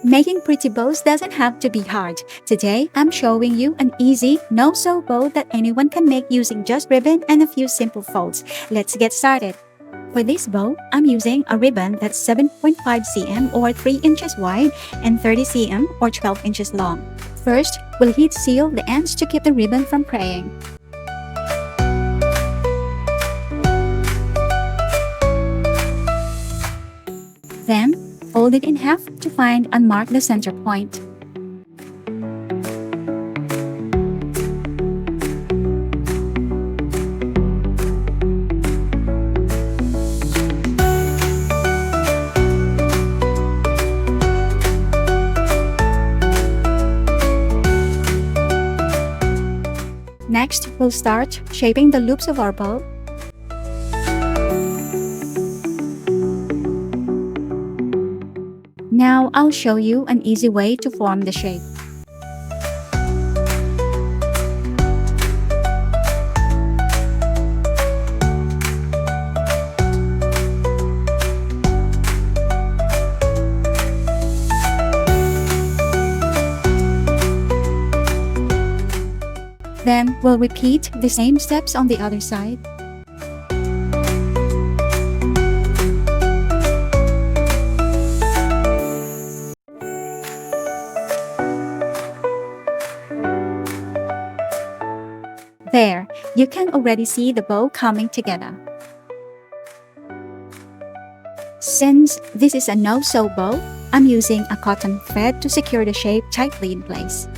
Making pretty bows doesn't have to be hard. Today, I'm showing you an easy, no-sew bow that anyone can make using just ribbon and a few simple folds. Let's get started. For this bow, I'm using a ribbon that's 7.5 cm or 3 inches wide and 30 cm or 12 inches long. First, we'll heat seal the ends to keep the ribbon from fraying. Then, fold it in half to find and mark the center point. Next, we'll start shaping the loops of our bow. Now, I'll show you an easy way to form the shape. Then, we'll repeat the same steps on the other side. There, you can already see the bow coming together. Since this is a no-sew bow, I'm using a cotton thread to secure the shape tightly in place.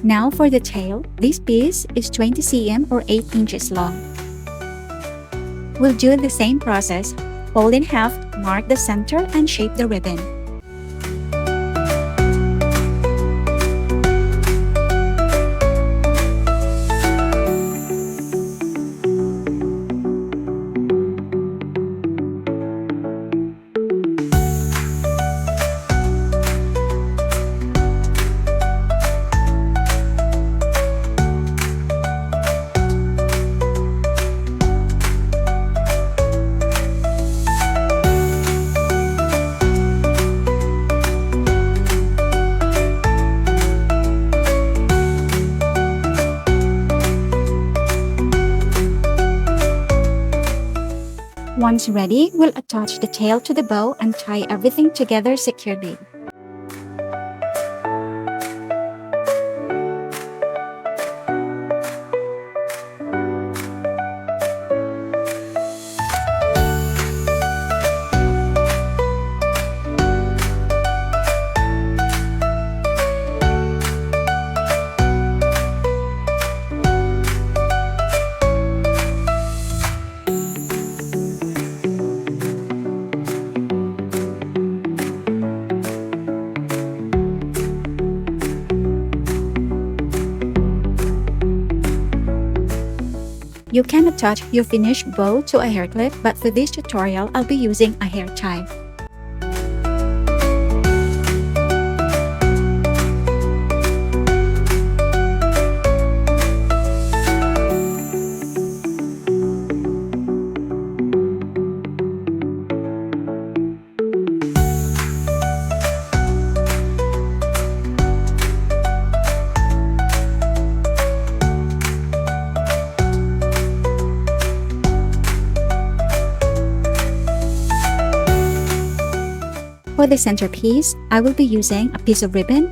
Now for the tail, this piece is 20 cm or 8 inches long. We'll do the same process, fold in half, mark the center, and shape the ribbon. Once ready, we'll attach the tail to the bow and tie everything together securely. You can attach your finished bow to a hair clip, but for this tutorial, I'll be using a hair tie. For the centerpiece, I will be using a piece of ribbon,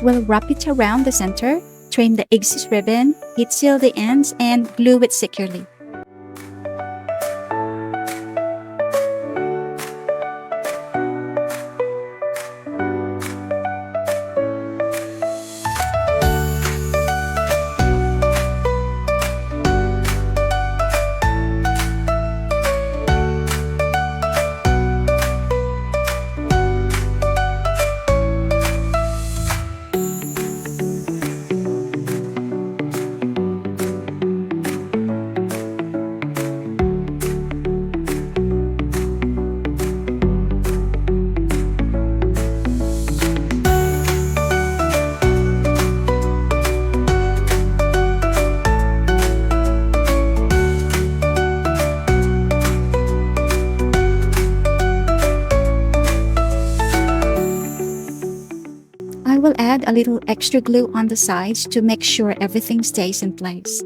we'll wrap it around the center, trim the excess ribbon, heat seal the ends, and glue it securely. a little extra glue on the sides to make sure everything stays in place.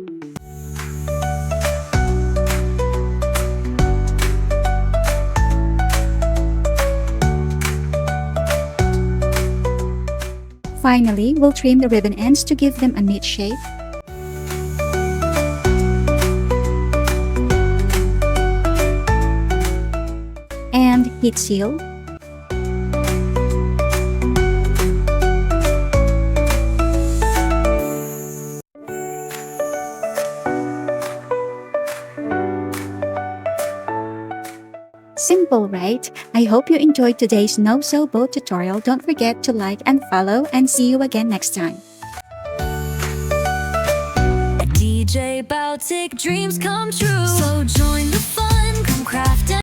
Finally, we'll trim the ribbon ends to give them a neat shape. And heat seal. Simple, right? I hope you enjoyed today's no-sew bow tutorial. Don't forget to like and follow, and see you again next time. DJ Baltic dreams come true. So join